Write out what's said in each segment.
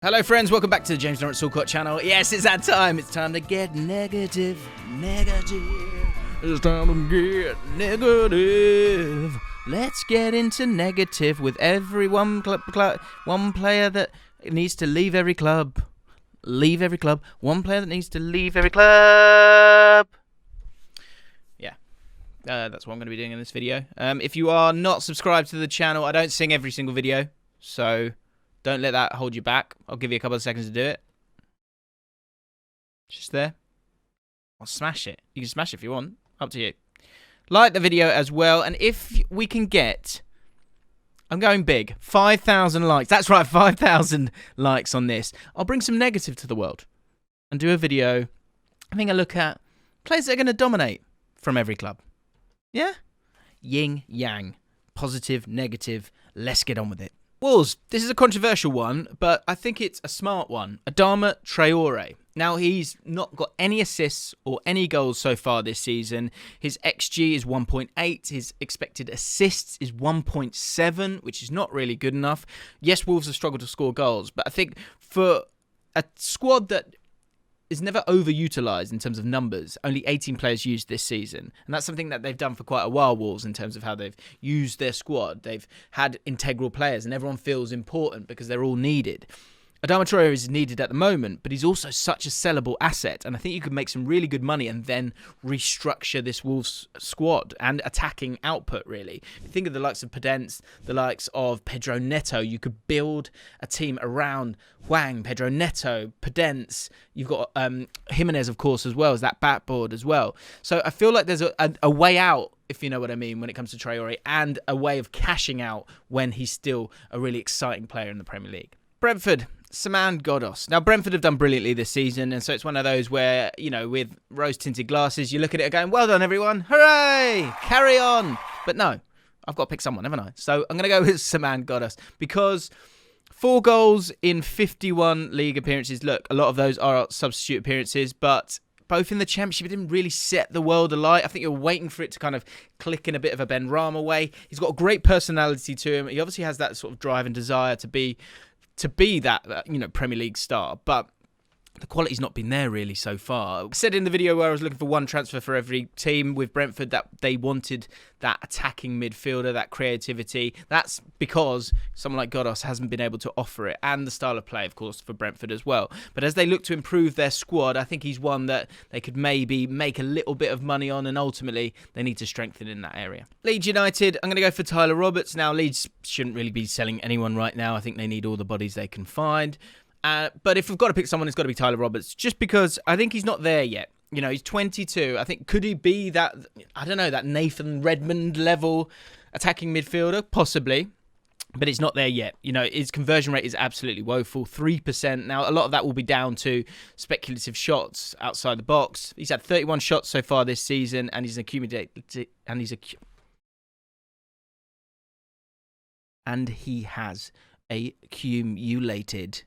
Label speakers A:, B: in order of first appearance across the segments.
A: Hello friends, welcome back to the James Lawrence Allcott channel. Yes, it's that time. It's time to get negative. It's time to get negative. Let's get into negative with every one player that needs to leave every club. Leave every club. One player that needs to leave every club. Yeah, that's what I'm going to be doing in this video. If you are not subscribed to the channel, I don't sing every single video, so don't let that hold you back. I'll give you a couple of seconds to do it. Just there. I'll smash it. You can smash it if you want. Up to you. Like the video as well. And if we can get, I'm going big, 5,000 likes. That's right, 5,000 likes on this. I'll bring some negative to the world and do a video having a look at players that are going to dominate from every club. Yeah? Yin, yang. Positive, negative. Let's get on with it. Wolves, this is a controversial one, but I think it's a smart one. Adama Traore. Now, he's not got any assists or any goals so far this season. His XG is 1.8. His expected assists is 1.7, which is not really good enough. Yes, Wolves have struggled to score goals, but I think for a squad that is never overutilised in terms of numbers, only 18 players used this season. And that's something that they've done for quite a while, Wolves, in terms of how they've used their squad. They've had integral players and everyone feels important because they're all needed. Adama Traore is needed at the moment, but he's also such a sellable asset. And I think you could make some really good money and then restructure this Wolves squad and attacking output, really. If you think of the likes of Podence, the likes of Pedro Neto, you could build a team around Hwang, Pedro Neto, Podence. You've got Jimenez, of course, as well as that backboard as well. So I feel like there's a way out, if you know what I mean, when it comes to Traore, and a way of cashing out when he's still a really exciting player in the Premier League. Brentford. Saman Ghoddos. Now, Brentford have done brilliantly this season, and so it's one of those where, you know, with rose-tinted glasses, you look at it going, well done, everyone. Hooray! Carry on. But no, I've got to pick someone, haven't I? So I'm going to go with Saman Ghoddos because 4 goals in 51 league appearances. Look, a lot of those are substitute appearances, but both in the Championship, it didn't really set the world alight. I think you're waiting for it to kind of click in a bit of a Ben Rama way. He's got a great personality to him. He obviously has that sort of drive and desire to be that, you know, Premier League star, but the quality's not been there really so far. I said in the video where I was looking for one transfer for every team with Brentford that they wanted that attacking midfielder, that creativity. That's because someone like Ghoddos hasn't been able to offer it, and the style of play, of course, for Brentford as well. But as they look to improve their squad, I think he's one that they could maybe make a little bit of money on, and ultimately they need to strengthen in that area. Leeds United, I'm going to go for Tyler Roberts. Now, Leeds shouldn't really be selling anyone right now. I think they need all the bodies they can find. But if we've got to pick someone, it's got to be Tyler Roberts, just because I think he's not there yet. You know, he's 22. I think, could he be that, I don't know, that Nathan Redmond level attacking midfielder? Possibly. But it's not there yet. You know, his conversion rate is absolutely woeful, 3%. Now, a lot of that will be down to speculative shots outside the box. He's had 31 shots so far this season, and he has accumulated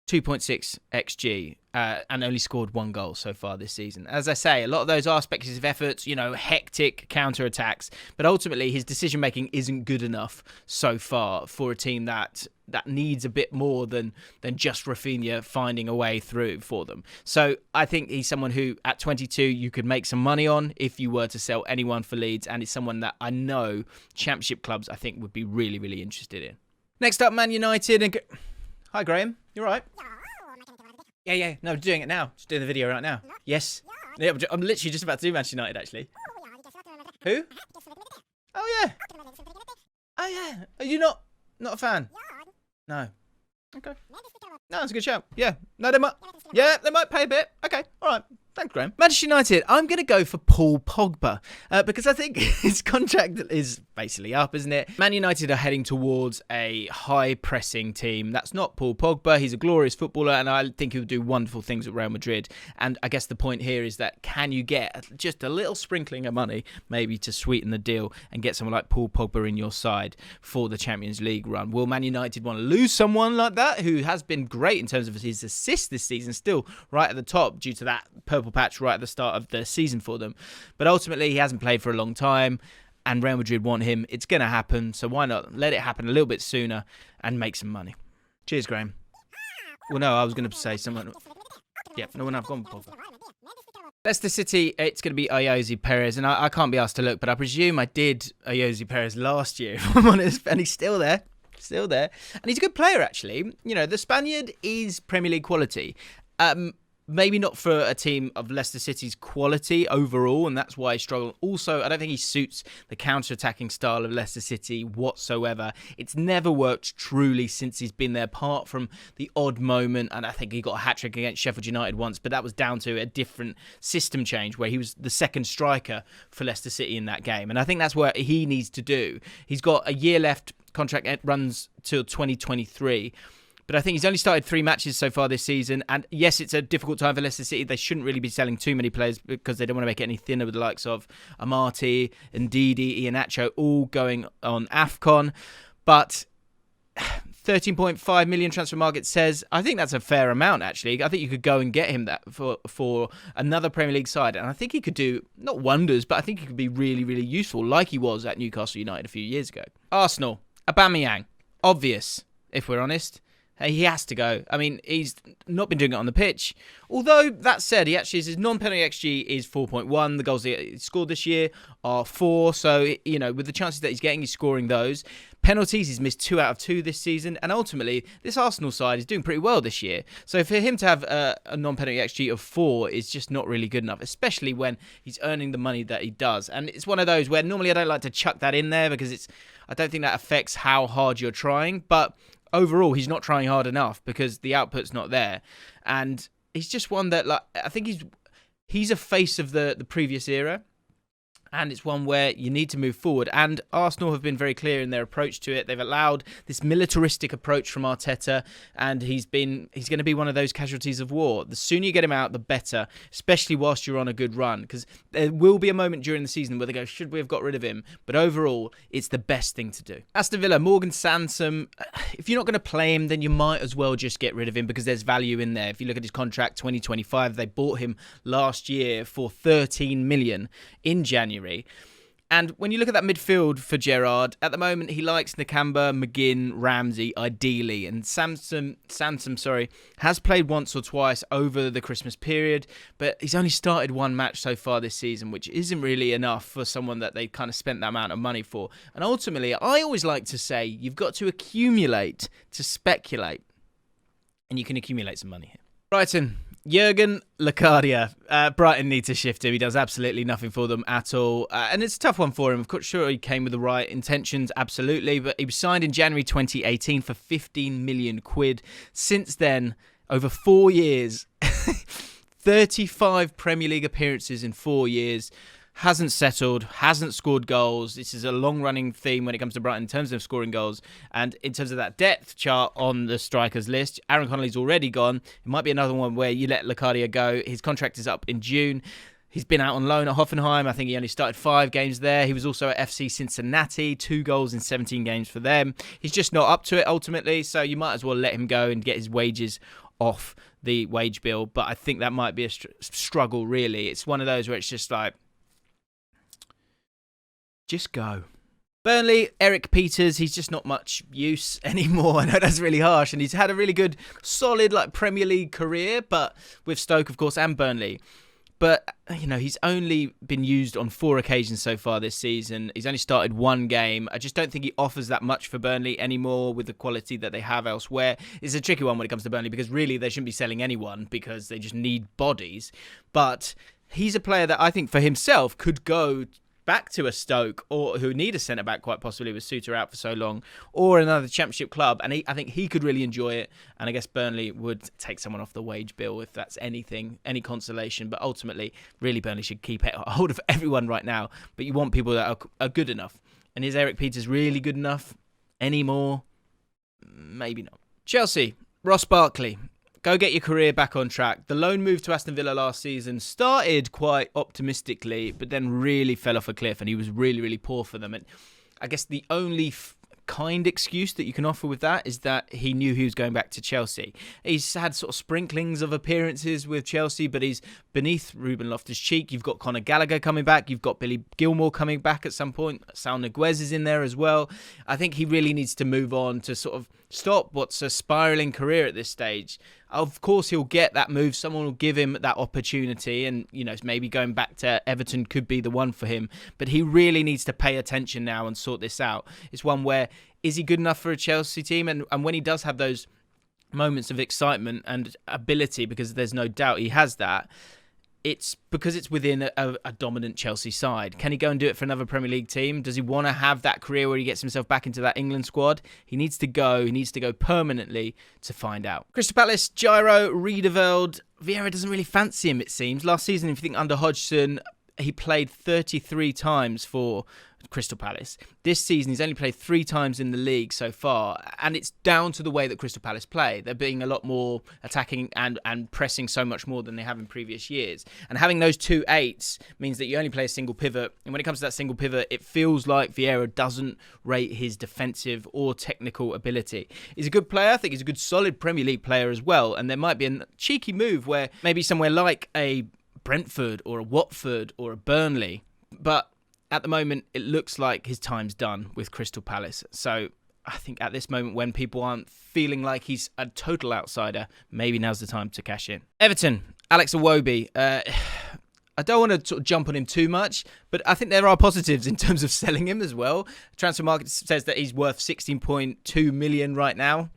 A: 2.6 XG and only scored 1 goal so far this season. As I say, a lot of those are speculative efforts, you know, hectic counter-attacks, but ultimately his decision-making isn't good enough so far for a team that needs a bit more than just Rafinha finding a way through for them. So I think he's someone who, at 22, you could make some money on if you were to sell anyone for Leeds, and it's someone that I know Championship clubs, I think, would be really, really interested in. Next up, Man United. Hi, Graham. You all right? Yeah. No, doing it now. Just doing the video right now. Yes. Yeah, I'm literally just about to do Manchester United, actually. Who? Oh, yeah. Oh, yeah. Are you not a fan? No. Okay. No, that's a good shout. Yeah. No, they might pay a bit. Okay. All right. Thanks, Graham. Manchester United, I'm going to go for Paul Pogba because I think his contract is basically up, isn't it? Man United are heading towards a high-pressing team. That's not Paul Pogba. He's a glorious footballer, and I think he'll do wonderful things at Real Madrid. And I guess the point here is that can you get just a little sprinkling of money maybe to sweeten the deal and get someone like Paul Pogba in your side for the Champions League run? Will Man United want to lose someone like that who has been great in terms of his assists this season, still right at the top due to that purple patch right at the start of the season for them? But ultimately, he hasn't played for a long time, and Real Madrid want him. It's going to happen, so why not let it happen a little bit sooner and make some money? Cheers, Graham. Well, no, I was going to say someone. Yeah, no one I've gone Pogba. Leicester City, it's going to be Ayoze Perez, and I can't be asked to look, but I presume I did Ayoze Perez last year, if I'm honest, and he's still there. Still there. And he's a good player, actually. You know, the Spaniard is Premier League quality. Maybe not for a team of Leicester City's quality overall, and that's why I struggle. Also, I don't think he suits the counter-attacking style of Leicester City whatsoever. It's never worked truly since he's been there, apart from the odd moment, and I think he got a hat-trick against Sheffield United once, but that was down to a different system change where he was the second striker for Leicester City in that game, and I think that's what he needs to do. He's got a year left, contract runs till 2023. But I think he's only started 3 matches so far this season. And yes, it's a difficult time for Leicester City. They shouldn't really be selling too many players because they don't want to make it any thinner with the likes of Amati, Ndidi, Iheanacho all going on AFCON. But 13.5 million transfer market says, I think that's a fair amount, actually. I think you could go and get him that for another Premier League side. And I think he could do, not wonders, but I think he could be really, really useful like he was at Newcastle United a few years ago. Arsenal, Aubameyang. Obvious, if we're honest. He has to go. I mean, he's not been doing it on the pitch. Although, that said, his non-penalty XG is 4.1. The goals he scored this year are 4. So, you know, with the chances that he's getting, he's scoring those. Penalties, he's missed 2 out of 2 this season. And ultimately, this Arsenal side is doing pretty well this year. So for him to have a non-penalty XG of 4 is just not really good enough, especially when he's earning the money that he does. And it's one of those where normally I don't like to chuck that in there because I don't think that affects how hard you're trying. But overall, he's not trying hard enough because the output's not there. And he's just one that, like, I think he's a face of the previous era. And it's one where you need to move forward. And Arsenal have been very clear in their approach to it. They've allowed this militaristic approach from Arteta, and he's going to be one of those casualties of war. The sooner you get him out, the better, especially whilst you're on a good run. Because there will be a moment during the season where they go, should we have got rid of him? But overall, it's the best thing to do. Aston Villa, Morgan Sansom. If you're not going to play him, then you might as well just get rid of him because there's value in there. If you look at his contract, 2025, they bought him last year for 13 million in January. And when you look at that midfield for Gerrard, at the moment he likes Nakamba, McGinn, Ramsey, ideally. And Sansom, has played once or twice over the Christmas period, but he's only started 1 match so far this season, which isn't really enough for someone that they kind of spent that amount of money for. And ultimately, I always like to say, you've got to accumulate to speculate. And you can accumulate some money here. Brighton. Jurgen Klopp. Brighton need to shift him. He does absolutely nothing for them at all. And it's a tough one for him. Of course, sure, he came with the right intentions, absolutely. But he was signed in January 2018 for 15 million quid. Since then, over 4 years, 35 Premier League appearances in 4 years. Hasn't settled, hasn't scored goals. This is a long-running theme when it comes to Brighton in terms of scoring goals. And in terms of that depth chart on the strikers list, Aaron Connolly's already gone. It might be another one where you let Locadia go. His contract is up in June. He's been out on loan at Hoffenheim. I think he only started 5 games there. He was also at FC Cincinnati, 2 goals in 17 games for them. He's just not up to it ultimately, so you might as well let him go and get his wages off the wage bill. But I think that might be a struggle, really. It's one of those where it's just like, just go. Burnley, Eric Peters, he's just not much use anymore. I know that's really harsh. And he's had a really good, solid Premier League career, but with Stoke, of course, and Burnley. But, you know, he's only been used on 4 occasions so far this season. He's only started 1 game. I just don't think he offers that much for Burnley anymore with the quality that they have elsewhere. It's a tricky one when it comes to Burnley because really they shouldn't be selling anyone because they just need bodies. But he's a player that I think for himself could go back to a Stoke, or who need a centre-back quite possibly with Suter out for so long, or another Championship club, and I think he could really enjoy it, and I guess Burnley would take someone off the wage bill if that's any consolation, but ultimately, really Burnley should keep hold of everyone right now, but you want people that are good enough, and is Eric Peters really good enough anymore? Maybe not. Chelsea, Ross Barkley. Go get your career back on track. The loan move to Aston Villa last season started quite optimistically, but then really fell off a cliff, and he was really, really poor for them. And I guess the only kind excuse that you can offer with that is that he knew he was going back to Chelsea. He's had sort of sprinklings of appearances with Chelsea, but he's beneath Ruben Loftus-Cheek. You've got Conor Gallagher coming back. You've got Billy Gilmore coming back at some point. Saul Niguez is in there as well. I think he really needs to move on to sort of stop what's a spiralling career at this stage. Of course, he'll get that move. Someone will give him that opportunity, and maybe going back to Everton could be the one for him. But he really needs to pay attention now and sort this out. It's one where, is he good enough for a Chelsea team? And when he does have those moments of excitement and ability, because there's no doubt he has that, it's because it's within a dominant Chelsea side. Can he go and do it for another Premier League team? Does he want to have that career where he gets himself back into that England squad? He needs to go. He needs to go permanently to find out. Crystal Palace, Gyro, Riedeveld. Vieira doesn't really fancy him, it seems. Last season, if you think under Hodgson, he played 33 times for Crystal Palace. This season, he's only played 3 times in the league so far, and it's down to the way that Crystal Palace play. They're being a lot more attacking and pressing so much more than they have in previous years. And having those 2 8s means that you only play a single pivot. And when it comes to that single pivot, it feels like Vieira doesn't rate his defensive or technical ability. He's a good player. I think he's a good, solid Premier League player as well. And there might be a cheeky move where maybe somewhere like a Brentford or a Watford or a Burnley, but at the moment it looks like his time's done with Crystal Palace. So I think at this moment, when people aren't feeling like he's a total outsider, maybe now's the time to cash in. Everton, Alex Iwobi. I don't want to sort of jump on him too much, but I think there are positives in terms of selling him as well. Transfer Market says that he's worth 16.2 million right now.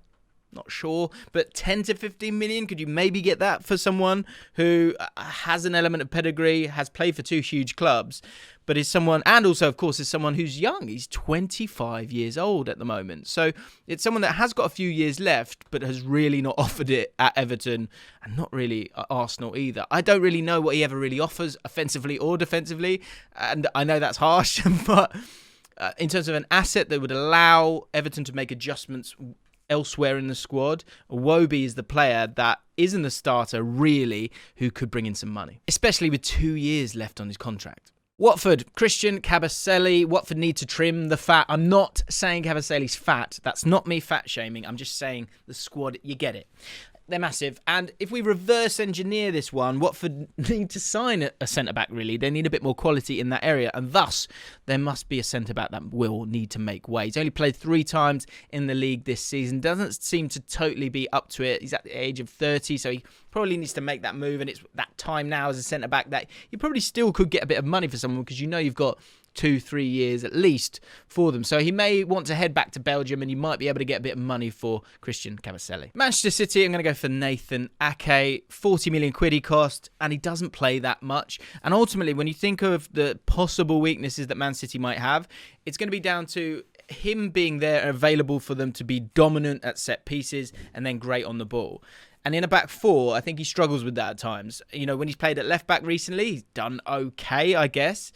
A: Not sure, but 10 to 15 million, could you maybe get that for someone who has an element of pedigree, has played for 2 huge clubs, but is someone, and also, of course, is someone who's young. He's 25 years old at the moment. So it's someone that has got a few years left, but has really not offered it at Everton, and not really at Arsenal either. I don't really know what he ever really offers, offensively or defensively, and I know that's harsh, but in terms of an asset that would allow Everton to make adjustments elsewhere in the squad, Iwobi is the player that isn't the starter, really, who could bring in some money, especially with 2 years left on his contract. Watford, Christian Kabasele. Watford need to trim the fat. I'm not saying Kabasele's fat. That's not me fat shaming. I'm just saying the squad, you get it. They're massive. And if we reverse engineer this one, Watford need to sign a centre-back, really. They need a bit more quality in that area. And thus, there must be a centre-back that will need to make way. He's only played 3 times in the league this season. Doesn't seem to totally be up to it. He's at the age of 30, so he probably needs to make that move. And it's that time now as a centre-back that you probably still could get a bit of money for someone, because you've got 2-3 years at least for them. So he may want to head back to Belgium, and you might be able to get a bit of money for Christian Kabasele. Manchester City, I'm going to go for Nathan Ake. 40 million quid he cost, and he doesn't play that much. And ultimately, when you think of the possible weaknesses that Man City might have, it's going to be down to him being there, available for them to be dominant at set pieces and then great on the ball. And in a back 4, I think he struggles with that at times. When he's played at left back recently, he's done okay, I guess.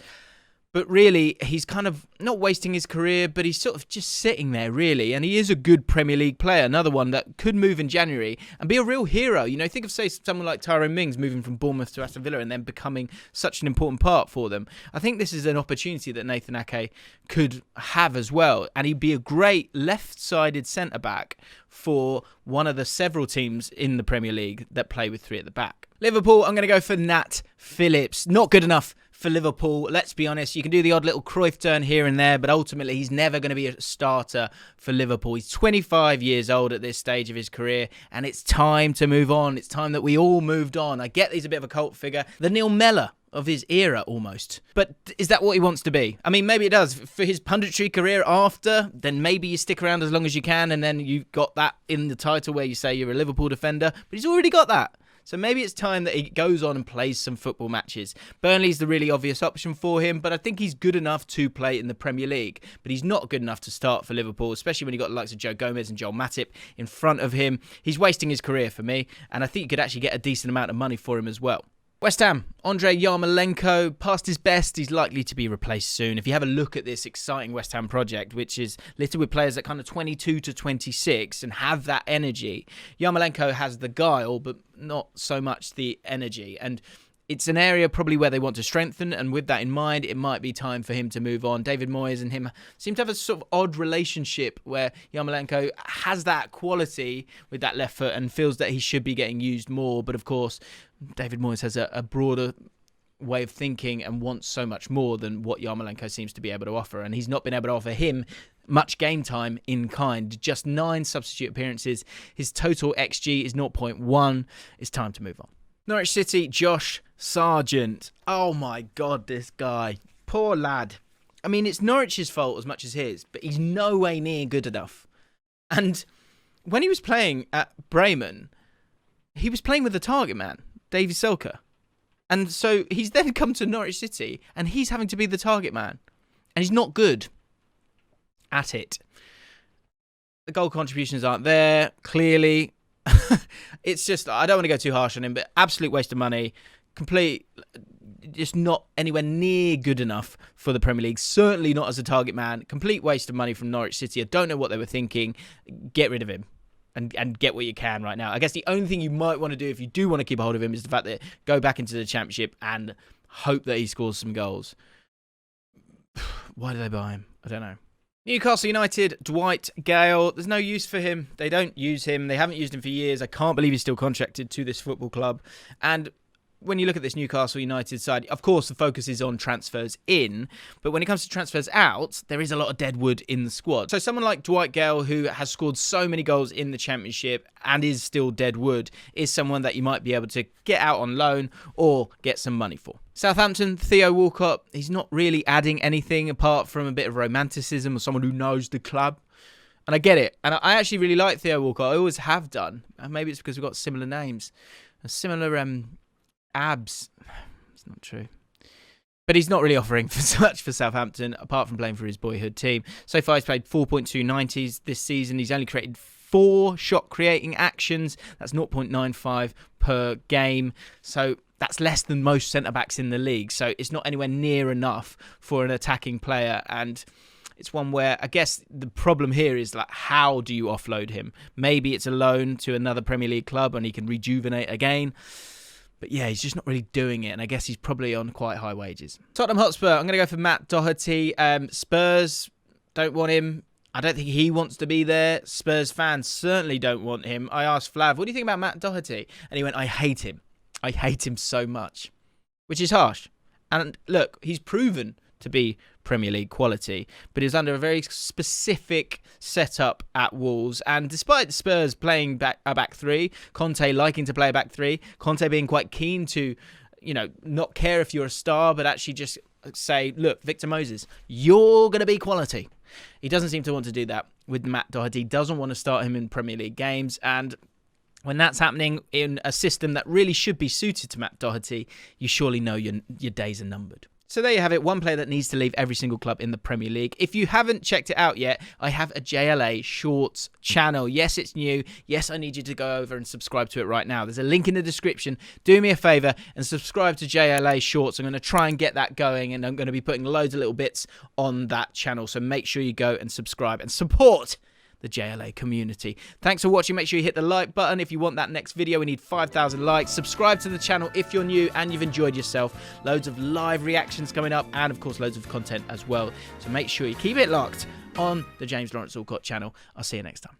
A: But really, he's kind of not wasting his career, but he's sort of just sitting there, really. And he is a good Premier League player, another one that could move in January and be a real hero. Think of, say, someone like Tyrone Mings moving from Bournemouth to Aston Villa and then becoming such an important part for them. I think this is an opportunity that Nathan Ake could have as well. And he'd be a great left-sided centre-back for one of the several teams in the Premier League that play with 3 at the back. Liverpool, I'm going to go for Nat Phillips. Not good enough for Liverpool, let's be honest. You can do the odd little Cruyff turn here and there, but ultimately he's never going to be a starter for Liverpool. He's 25 years old at this stage of his career, and it's time to move on. It's time that we all moved on. I get he's a bit of a cult figure, the Neil Mellor of his era almost. But is that what he wants to be? I mean, maybe it does. For his punditry career after, then maybe you stick around as long as you can, and then you've got that in the title where you say you're a Liverpool defender, but he's already got that. So maybe it's time that he goes on and plays some football matches. Burnley's the really obvious option for him, but I think he's good enough to play in the Premier League. But he's not good enough to start for Liverpool, especially when you've got the likes of Joe Gomez and Joel Matip in front of him. He's wasting his career for me, and I think you could actually get a decent amount of money for him as well. West Ham, Andriy Yarmolenko, past his best, he's likely to be replaced soon. If you have a look at this exciting West Ham project, which is littered with players at kind of 22 to 26 and have that energy, Yarmolenko has the guile, but not so much the energy. And it's an area probably where they want to strengthen, and with that in mind, it might be time for him to move on. David Moyes and him seem to have a sort of odd relationship where Yarmolenko has that quality with that left foot and feels that he should be getting used more. But of course, David Moyes has a broader way of thinking and wants so much more than what Yarmolenko seems to be able to offer. And he's not been able to offer him much game time in kind. Just 9 substitute appearances. His total XG is 0.1. It's time to move on. Norwich City, Josh Sargent. Oh my God, this guy. Poor lad. I mean, it's Norwich's fault as much as his, but he's no way near good enough. And when he was playing at Bremen, he was playing with the target man, Davy Selke. And so he's then come to Norwich City and he's having to be the target man. And he's not good at it. The goal contributions aren't there, clearly. It's just, I don't want to go too harsh on him, but absolute waste of money. Complete, just not anywhere near good enough for the Premier League. Certainly not as a target man. Complete waste of money from Norwich City. I don't know what they were thinking. Get rid of him and get what you can right now. I guess the only thing you might want to do if you do want to keep a hold of him is the fact that go back into the Championship and hope that he scores some goals. Why do they buy him? I don't know. Newcastle United, Dwight Gayle. There's no use for him. They don't use him. They haven't used him for years. I can't believe he's still contracted to this football club. And when you look at this Newcastle United side, of course, the focus is on transfers in. But when it comes to transfers out, there is a lot of dead wood in the squad. So someone like Dwight Gayle, who has scored so many goals in the Championship and is still dead wood, is someone that you might be able to get out on loan or get some money for. Southampton, Theo Walcott. He's not really adding anything apart from a bit of romanticism or someone who knows the club. And I get it. And I actually really like Theo Walcott. I always have done. And maybe it's because we've got similar names. Similar abs. It's not true. But he's not really offering so much for Southampton, apart from playing for his boyhood team. So far, he's played 4.2 90s this season. He's only created 4 shot-creating actions. That's 0.95 per game. So that's less than most centre-backs in the league. So it's not anywhere near enough for an attacking player. And it's one where I guess the problem here is, like, how do you offload him? Maybe it's a loan to another Premier League club and he can rejuvenate again. But yeah, he's just not really doing it. And I guess he's probably on quite high wages. Tottenham Hotspur, I'm going to go for Matt Doherty. Spurs don't want him. I don't think he wants to be there. Spurs fans certainly don't want him. I asked Flav, what do you think about Matt Doherty? And he went, I hate him. I hate him so much. Which is harsh. And look, he's proven to be Premier League quality, but he's under a very specific setup at Wolves. And despite Spurs playing a back three, Conte liking to play a back three, Conte being quite keen to, not care if you're a star, but actually just say, look, Victor Moses, you're going to be quality. He doesn't seem to want to do that with Matt Doherty. Doesn't want to start him in Premier League games. And when that's happening in a system that really should be suited to Matt Doherty, you surely know your days are numbered. So there you have it, one player that needs to leave every single club in the Premier League. If you haven't checked it out yet, I have a JLA Shorts channel. Yes, it's new. Yes, I need you to go over and subscribe to it right now. There's a link in the description. Do me a favour and subscribe to JLA Shorts. I'm going to try and get that going, and I'm going to be putting loads of little bits on that channel. So make sure you go and subscribe and support the JLA community. Thanks for watching. Make sure you hit the like button if you want that next video. We need 5,000 likes. Subscribe to the channel if you're new and you've enjoyed yourself. Loads of live reactions coming up and, of course, loads of content as well. So make sure you keep it locked on the James Lawrence Allcott channel. I'll see you next time.